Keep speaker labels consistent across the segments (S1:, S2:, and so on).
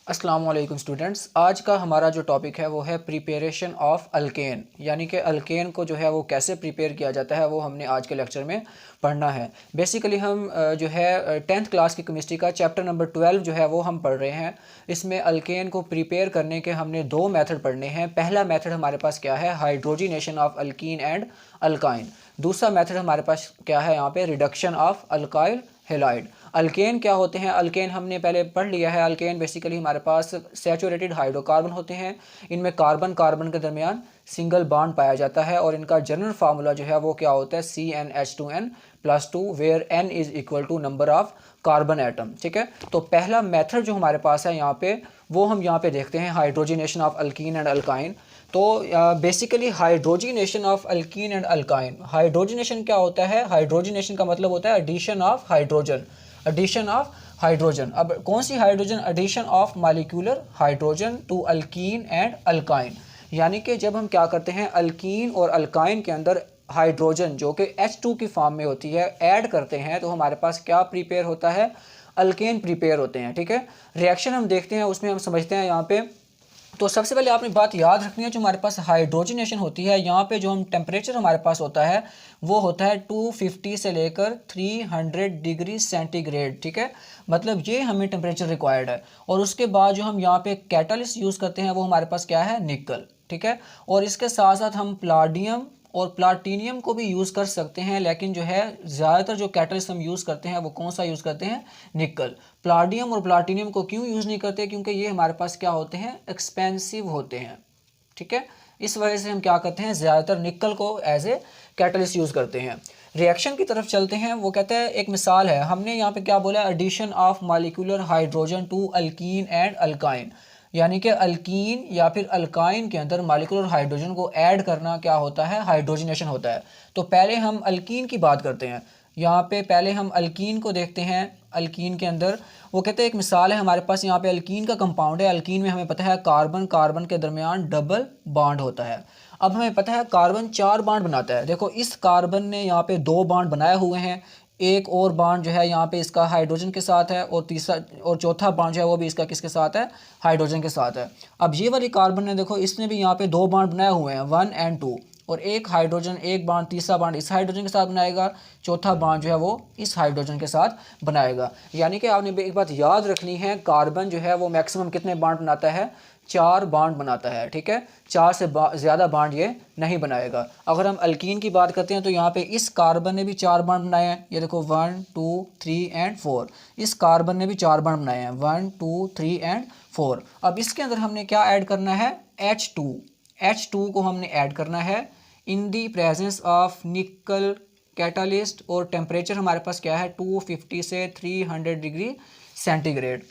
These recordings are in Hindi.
S1: अस्सलाम वालेकुम स्टूडेंट्स। आज का हमारा जो टॉपिक है वो है प्रिपरेशन ऑफ अल्केन, यानी कि अल्केन को जो है वो कैसे प्रिपेयर किया जाता है वो हमने आज के लेक्चर में पढ़ना है। बेसिकली हम जो है 10th क्लास की केमिस्ट्री का चैप्टर नंबर 12 जो है वो हम पढ़ रहे हैं। इसमें अल्केन को प्रिपेयर करने के हमने दो मेथड पढ़ने हैं। पहला मेथड हमारे पास क्या है, hydrogenation of alkene and alkyne. दूसरा मेथड हमारे पास क्या है, यहाँ पे reduction of alkyl halide. Alkane क्या होते हैं, अल्केन हमने पहले पढ़ लिया है। अल्केन बेसिकली हमारे पास सैचुरेटेड हाइड्रोकार्बन होते हैं। इनमें कार्बन कार्बन के दरमियान सिंगल बॉन्ड पाया जाता है और इनका जनरल फार्मूला जो है वो क्या होता है, CnH2n+2 where n is equal to number of carbon atom. ठीक है, तो पहला मेथड जो हमारे पास है यहाँ पे वो हम यहाँ पे देखते हैं, hydrogenation of alkene and alkyne. तो basically hydrogenation of alkene and alkyne, hydrogenation क्या होता है, हाइड्रोजिनेशन का मतलब होता है addition of hydrogen, addition of hydrogen. अब कौन सी hydrogen, addition of molecular hydrogen to alkene and alkyne. यानी कि जब हम क्या करते हैं, अल्कीन और अल्काइन के अंदर हाइड्रोजन जो कि H2 की फॉर्म में होती है ऐड करते हैं तो हमारे पास क्या प्रिपेयर होता है, अल्केन प्रिपेयर होते हैं। ठीक है, रिएक्शन हम देखते हैं, उसमें हम समझते हैं यहाँ पे। तो सबसे पहले आपने बात याद रखनी है, जो हमारे पास हाइड्रोजनेशन होती है यहाँ पे जो हम टेम्परेचर हमारे पास होता है वो होता है 250 से लेकर 300 डिग्री सेंटीग्रेड। ठीक है, मतलब ये हमें टेम्परेचर रिक्वायर्ड है। और उसके बाद जो हम यहाँ पे कैटलिस्ट यूज़ करते हैं वो हमारे पास क्या है, निकल। ठीक है, और इसके साथ साथ हम प्लाडियम और प्लाटीनियम को भी यूज़ कर सकते हैं, लेकिन जो है ज़्यादातर जो कैटलिस्ट हम यूज़ करते हैं वो कौन सा यूज़ करते हैं, निकल। प्लाडियम और प्लाटीनियम को क्यों यूज़ नहीं करते, क्योंकि ये हमारे पास क्या होते हैं, एक्सपेंसिव होते हैं। ठीक है, इस वजह से हम क्या करते हैं, ज़्यादातर निकल को एज ए कैटलिस्ट यूज़ करते हैं। रिएक्शन की तरफ चलते हैं, वो कहते हैं, एक मिसाल है, हमने यहाँ पे क्या बोला, addition of molecular hydrogen to alkene and alkyne. यानी कि अल्कीन या फिर अल्काइन के अंदर मॉलिक्यूलर हाइड्रोजन को ऐड करना क्या होता है, हाइड्रोजनेशन होता है। तो पहले हम अल्कीन की बात करते हैं। यहाँ पे पहले हम अल्कीन को देखते हैं। अल्कीन के अंदर वो कहते हैं, एक मिसाल है हमारे पास, यहाँ पे अल्कीन का कंपाउंड है। अल्कीन में हमें पता है कार्बन कार्बन के दरमियान डबल बॉन्ड होता है। अब हमें पता है कार्बन 4 बॉन्ड बनाता है। देखो इस कार्बन ने यहाँ पे 2 बॉन्ड बनाए हुए हैं, एक और बॉन्ड जो है यहाँ पे इसका हाइड्रोजन के साथ है, और तीसरा और चौथा बॉन्ड जो है वो भी इसका किसके साथ है, हाइड्रोजन के साथ है। अब ये वाली कार्बन ने देखो इसने भी यहाँ पे 2 बॉन्ड बनाए हुए हैं, 1 और 2, और एक हाइड्रोजन, एक बॉन्ड, तीसरा बॉन्ड इस हाइड्रोजन के साथ बनाएगा, चौथा बॉन्ड जो है वो इस हाइड्रोजन के साथ बनाएगा। यानी कि आपने एक बात याद रखनी है, कार्बन जो है वो मैक्सिमम कितने बॉन्ड बनाता है, 4 बॉन्ड बनाता है। ठीक है, 4 से ज़्यादा बॉन्ड ये नहीं बनाएगा। अगर हम अल्कीन की बात करते हैं तो यहाँ पे इस कार्बन ने भी 4 बॉन्ड बनाए हैं, ये देखो 1 2 3 एंड 4। इस कार्बन ने भी 4 बॉन्ड बनाए हैं, 1 2 3 एंड 4। अब इसके अंदर हमने क्या ऐड करना है, H2 को हमने ऐड करना है in the presence of nickel catalyst, और टेम्परेचर हमारे पास क्या है, 250 से 300 डिग्री सेंटीग्रेड।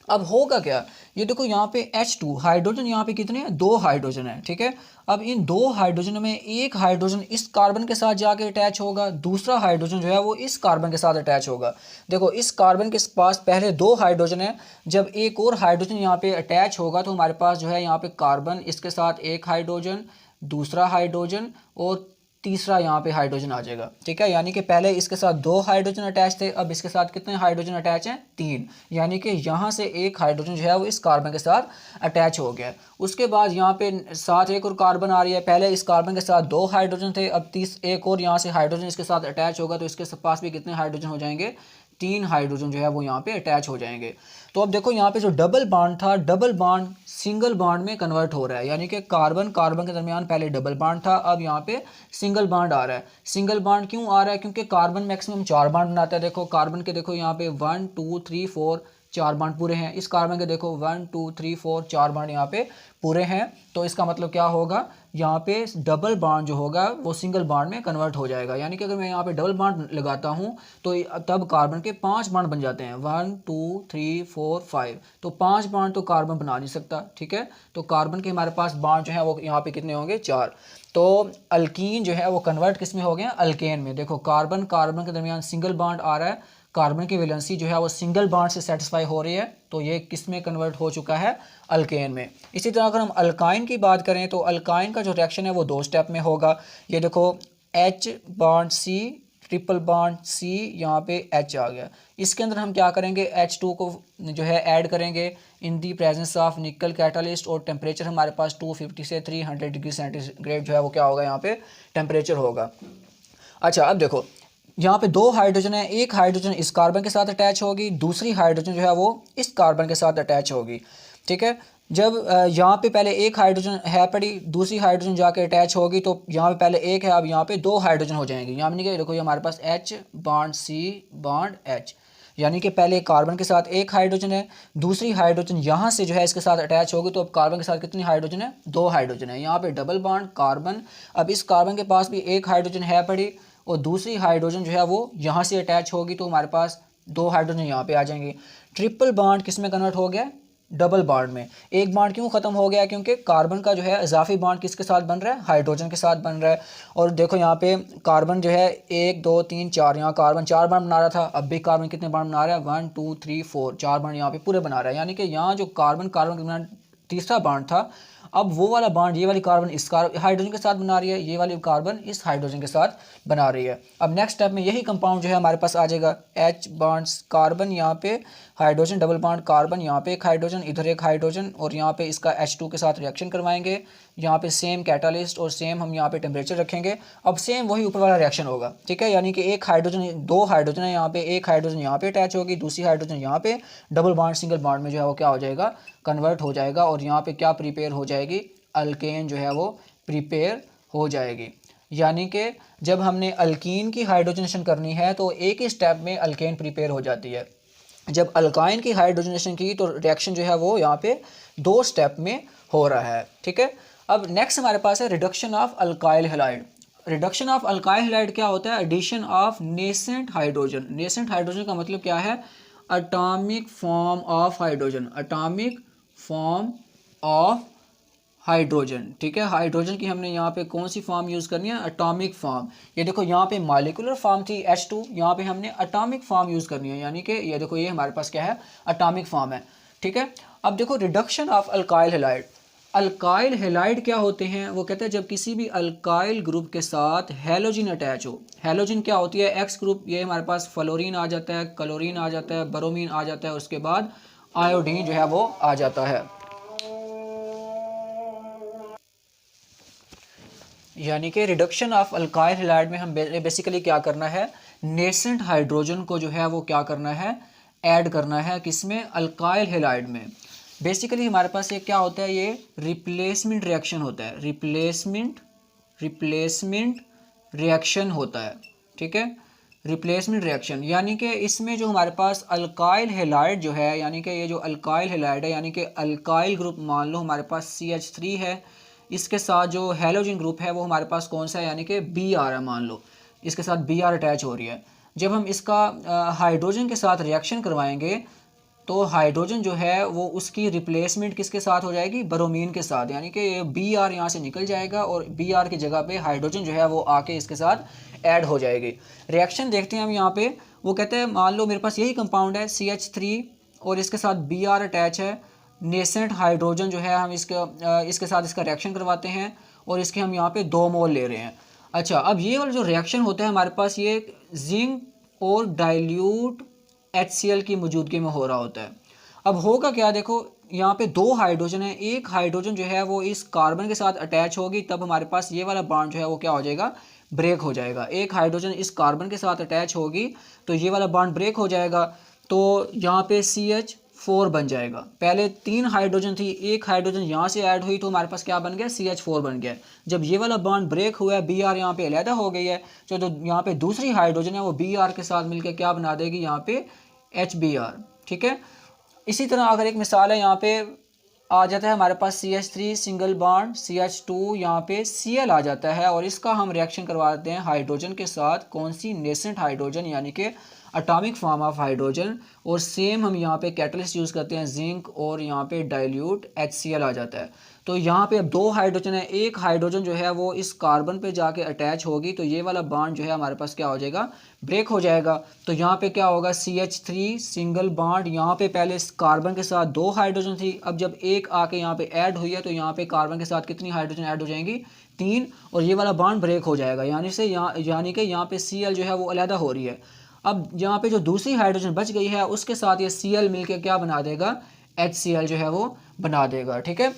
S1: अब होगा क्या, ये देखो यहाँ पे H2 हाइड्रोजन, यहाँ पे कितने हैं, 2 हाइड्रोजन है। ठीक है, अब इन 2 हाइड्रोजन में एक हाइड्रोजन इस कार्बन के साथ जाके अटैच होगा, दूसरा हाइड्रोजन जो है वो इस कार्बन के साथ अटैच होगा। देखो इस कार्बन के पास पहले 2 हाइड्रोजन है, जब एक और हाइड्रोजन यहाँ पे अटैच होगा तो हमारे पास जो है यहाँ पे कार्बन, इसके साथ एक हाइड्रोजन, दूसरा हाइड्रोजन और तीसरा यहाँ पे हाइड्रोजन आ जाएगा। ठीक है, यानी कि पहले इसके साथ 2 हाइड्रोजन अटैच थे, अब इसके साथ कितने हाइड्रोजन अटैच हैं, 3। यानी कि यहाँ से एक हाइड्रोजन जो है वो इस कार्बन के साथ अटैच हो गया। उसके बाद यहाँ पे साथ एक और कार्बन आ रही है, पहले इस कार्बन के साथ 2 हाइड्रोजन थे, अब एक और यहाँ से हाइड्रोजन इसके साथ अटैच होगा, तो इसके पास भी कितने हाइड्रोजन हो जाएंगे, 3 हाइड्रोजन जो है वो यहाँ पे अटैच हो जाएंगे। तो अब देखो यहाँ पे जो डबल बॉन्ड था, डबल बॉन्ड सिंगल बॉन्ड में कन्वर्ट हो रहा है। यानी कि कार्बन कार्बन के दरमियान पहले डबल बॉन्ड था, अब यहाँ पे सिंगल बॉन्ड आ रहा है। सिंगल बॉन्ड क्यों आ रहा है, क्योंकि कार्बन मैक्सिमम 4 बॉन्ड बनाता है। देखो कार्बन के देखो यहाँ पे 1 2 3 4 4 बॉन्ड पूरे हैं, इस कार्बन के देखो 1 2 3 4 4 बॉन्ड यहाँ पे पूरे हैं। तो इसका मतलब क्या होगा, यहाँ पे डबल बॉन्ड जो होगा वो सिंगल बॉन्ड में कन्वर्ट हो जाएगा। यानी कि अगर मैं यहाँ पे डबल बॉन्ड लगाता हूँ तो तब कार्बन के 5 बॉन्ड बन जाते हैं, 1 2 3 4 5। तो 5 बॉन्ड तो कार्बन बना नहीं सकता। ठीक है, तो कार्बन के हमारे पास बॉन्ड जो है वो यहाँ पे कितने होंगे, 4। तो अल्कीन जो है वो कन्वर्ट किस में हो गया, अल्केन में। देखो कार्बन कार्बन के दरमियान सिंगल बॉन्ड आ रहा है, कार्बन की वैलेंसी जो है वो सिंगल बॉन्ड से सेटिस्फाई हो रही है, तो ये किस में कन्वर्ट हो चुका है, अल्केन में। इसी तरह अगर हम अल्काइन की बात करें तो अल्काइन का जो रिएक्शन है वो 2 स्टेप में होगा। ये देखो H bond C triple bond C, यहाँ पे H आ गया। इसके अंदर हम क्या करेंगे, H2 को जो है ऐड करेंगे in the presence of nickel catalyst, और टेम्परेचर हमारे पास 250 से 300 डिग्री सेंटीग्रेड जो है वो क्या होगा, यहाँ पे टेम्परेचर होगा। अच्छा अब देखो यहाँ पे दो हाइड्रोजन है, एक हाइड्रोजन इस कार्बन के साथ अटैच होगी, दूसरी हाइड्रोजन जो है वो इस कार्बन के साथ अटैच होगी। ठीक है, जब यहाँ पे पहले एक हाइड्रोजन है पड़ी, दूसरी हाइड्रोजन जाके अटैच होगी, तो यहाँ पे पहले एक है, अब यहाँ पे दो हाइड्रोजन हो जाएंगे। यहाँ पे देखो ये हमारे पास H bond C bond H, यानी कि पहले कार्बन के साथ एक हाइड्रोजन है, दूसरी हाइड्रोजन यहाँ से जो है इसके साथ अटैच होगी, तो अब कार्बन के साथ कितनी हाइड्रोजन है, दो हाइड्रोजन है। यहाँ पे डबल बॉन्ड कार्बन, अब इस कार्बन के पास भी एक हाइड्रोजन है पड़ी, और दूसरी हाइड्रोजन जो है वो यहाँ से अटैच होगी, तो हमारे पास दो हाइड्रोजन यहाँ पे आ जाएंगे। ट्रिपल बॉन्ड किस में कन्वर्ट हो गया, डबल बॉन्ड में। एक बॉन्ड क्यों ख़त्म हो गया, क्योंकि कार्बन का जो है इजाफी बॉन्ड किसके साथ बन रहा है, हाइड्रोजन के साथ बन रहा है। और देखो यहाँ पे कार्बन जो है 1 2 3 4, यहाँ कार्बन 4 बॉन्ड बना रहा था, अब भी कार्बन कितने बॉन्ड बना रहा है, 1 2 3 4, 4 बॉन्ड यहाँ पे पूरे बना रहा है। यानी कि यहाँ जो कार्बन के दरमियान तीसरा बॉन्ड था, अब वो वाला बॉन्ड ये वाली कार्बन इस हाइड्रोजन के साथ बना रही है, ये वाली कार्बन इस हाइड्रोजन के साथ बना रही है। अब नेक्स्ट स्टेप में यही कंपाउंड जो है हमारे पास आ जाएगा, H बॉन्ड कार्बन, यहाँ पे हाइड्रोजन, डबल बॉन्ड कार्बन, यहाँ पे एक हाइड्रोजन, इधर एक हाइड्रोजन, और यहाँ पे इसका H2 के साथ रिएक्शन करवाएंगे। यहाँ पे सेम कैटालिस्ट और सेम हम यहाँ पे टेम्परेचर रखेंगे। अब सेम वही ऊपर वाला रिएक्शन होगा। ठीक है, यानी कि एक हाइड्रोजन, दो हाइड्रोजन है यहाँ पे, एक हाइड्रोजन यहाँ पे अटैच होगी, दूसरी हाइड्रोजन यहाँ पे डबल बॉन्ड सिंगल बॉन्ड में जो है वो क्या हो जाएगा, कन्वर्ट हो जाएगा, और यहाँ पे क्या प्रिपेयर हो जाएगी, अल्केन जो है वो प्रिपेयर हो जाएगी। यानी कि जब हमने अल्कीन की हाइड्रोजनेशन करनी है तो एक ही स्टेप में अल्केन प्रिपेयर हो जाती है। जब अल्काइन की हाइड्रोजनेशन की तो रिएक्शन जो है वो यहाँ पे दो स्टेप में हो रहा है। ठीक है, अब नेक्स्ट हमारे पास है reduction of alkyl halide. Reduction of alkyl halide क्या होता है, addition of nascent hydrogen. Nascent hydrogen का मतलब क्या है, atomic form of hydrogen, atomic form of hydrogen. ठीक है, हाइड्रोजन की हमने यहाँ पे कौन सी फॉर्म यूज़ करनी है, एटॉमिक फॉर्म। ये देखो यहाँ पे मॉलिक्यूलर फॉर्म थी H2, यहाँ पे हमने एटॉमिक फॉर्म यूज़ करनी है, यानी कि ये देखो ये हमारे पास क्या है, एटॉमिक फॉर्म है। ठीक है, अब देखो reduction of alkyl halide. Alkyl halide क्या होते हैं, वो कहते हैं जब किसी भी अल्काइल ग्रुप के साथ हैलोजन अटैच हो। हैलोजन क्या होती है, एक्स ग्रुप, ये हमारे पास फ्लोरीन आ जाता है, क्लोरीन आ जाता है, ब्रोमीन आ जाता है, उसके बाद आयोडीन जो है वो आ जाता है। यानी कि रिडक्शन ऑफ अल्काइल हैलाइड में हम बेसिकली क्या करना है, नेसेंट हाइड्रोजन को जो है वो क्या करना है, ऐड करना है, किसमें, अल्काइल हैलाइड में। बेसिकली हमारे पास ये क्या होता है, ये रिप्लेसमेंट रिएक्शन होता है, रिप्लेसमेंट रिएक्शन होता है। ठीक है, रिप्लेसमेंट रिएक्शन, यानी कि इसमें जो हमारे पास अल्काइल हैलाइड जो है, यानी कि ये जो अल्काइल हैलाइड है, यानी कि अल्काइल ग्रुप मान लो हमारे पास CH3 है, इसके साथ जो हैलोजन ग्रुप है वो हमारे पास कौन सा है, यानी कि Br है, मान लो इसके साथ Br अटैच हो रही है। जब हम इसका हाइड्रोजन के साथ रिएक्शन करवाएंगे तो हाइड्रोजन जो है वो उसकी रिप्लेसमेंट किसके साथ हो जाएगी, ब्रोमीन के साथ, यानी कि Br यहाँ से निकल जाएगा और Br की जगह पे हाइड्रोजन जो है वो आके इसके साथ ऐड हो जाएगी। रिएक्शन देखते हैं हम यहाँ पे, वो कहते हैं मान लो मेरे पास यही कंपाउंड है CH3 और इसके साथ Br अटैच है, नेसेंट हाइड्रोजन जो है हम इसके साथ इसका रिएक्शन करवाते हैं और इसके हम यहाँ पे 2 मोल ले रहे हैं। अच्छा, अब ये वाला जो रिएक्शन होता है हमारे पास, ये जिंक और डाइल्यूट HCl की मौजूदगी में हो रहा होता है। अब होगा क्या, देखो यहाँ पे 2 हाइड्रोजन है, एक हाइड्रोजन जो है वो इस कार्बन के साथ अटैच होगी, तब हमारे पास ये वाला बॉन्ड जो है वो क्या हो जाएगा, ब्रेक हो जाएगा। एक हाइड्रोजन इस कार्बन के साथ अटैच होगी तो ये वाला बॉन्ड ब्रेक हो जाएगा, तो यहाँ पे CH4 बन जाएगा। पहले 3 हाइड्रोजन थी, एक हाइड्रोजन यहाँ से ऐड हुई तो हमारे पास क्या बन गया, CH4 बन गया। जब ये वाला बॉन्ड ब्रेक हुआ है, Br यहाँ पे अलहदा हो गई है, तो जो यहाँ पे दूसरी हाइड्रोजन है वो Br के साथ मिलकर क्या बना देगी, यहाँ पे HBr। ठीक है, इसी तरह अगर एक मिसाल है, यहाँ पे आ जाता है हमारे पास CH3 सिंगल बॉन्ड, CH2 यहाँ पे Cl आ जाता है, और इसका हम रिएक्शन करवाते हैं हाइड्रोजन के साथ, कौन सी, नेसेंट हाइड्रोजन, यानी कि एटॉमिक फॉर्म ऑफ हाइड्रोजन, और सेम हम यहाँ पे कैटलिस्ट यूज़ करते हैं जिंक, और यहाँ पे डाइल्यूट HCl आ जाता है। तो यहाँ पे अब 2 हाइड्रोजन है, एक हाइड्रोजन जो है वो इस कार्बन पे जाके अटैच होगी, तो ये वाला बॉन्ड जो है हमारे पास क्या हो जाएगा, ब्रेक हो जाएगा। तो यहाँ पे क्या होगा, CH3 सिंगल बॉन्ड, यहाँ पे पहले इस कार्बन के साथ 2 हाइड्रोजन थी, अब जब एक आके यहाँ पे ऐड हुई है तो यहाँ पे कार्बन के साथ कितनी हाइड्रोजन ऐड हो जाएंगी, 3, और ये वाला बॉन्ड ब्रेक हो जाएगा, यानी कि यहाँ पे Cl जो है वो अलहदा हो रही है। अब यहाँ पे जो दूसरी हाइड्रोजन बच गई है उसके साथ ये Cl मिलके क्या बना देगा, HCl जो है वो बना देगा। ठीक है,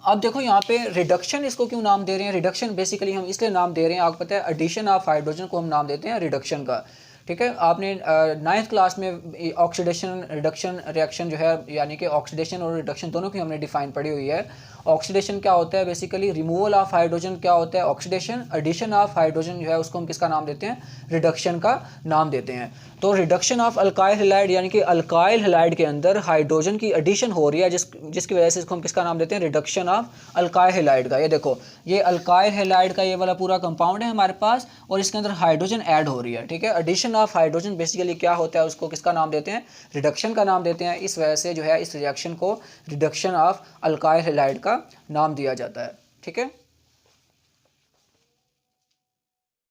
S1: अब देखो यहाँ पे रिडक्शन इसको क्यों नाम दे रहे हैं, रिडक्शन बेसिकली हम इसलिए नाम दे रहे हैं, आपको पता है एडिशन ऑफ हाइड्रोजन को हम नाम देते हैं रिडक्शन का। ठीक है, आपने 9th क्लास में ऑक्सीडेशन रिडक्शन रिएक्शन जो है, यानी कि ऑक्सीडेशन और रिडक्शन दोनों की हमने डिफाइन पढ़ी हुई है। ऑक्सीडेशन क्या होता है, बेसिकली रिमूवल ऑफ हाइड्रोजन क्या होता है ऑक्सीडेशन, एडिशन ऑफ हाइड्रोजन जो है उसको हम किसका नाम देते हैं, रिडक्शन का नाम देते हैं। तो रिडक्शन ऑफ अल्काइल हैलाइड, यानी कि अल्काइल हैलाइड के अंदर हाइड्रोजन की एडिशन हो रही है, जिसकी वजह से इसको हम किसका नाम देते हैं, रिडक्शन ऑफ अल्काइल हैलाइड का। ये देखो, ये अल्काइल हैलाइड का ये वाला पूरा कंपाउंड है हमारे पास, और इसके अंदर हाइड्रोजन ऐड हो रही है। ठीक है, एडिशन ऑफ हाइड्रोजन बेसिकली क्या होता है, उसको किसका नाम देते हैं, रिडक्शन का नाम देते हैं। इस वजह से जो है इस रिएक्शन को रिडक्शन ऑफ अल्काइल हैलाइड का नाम दिया जाता है। ठीक है।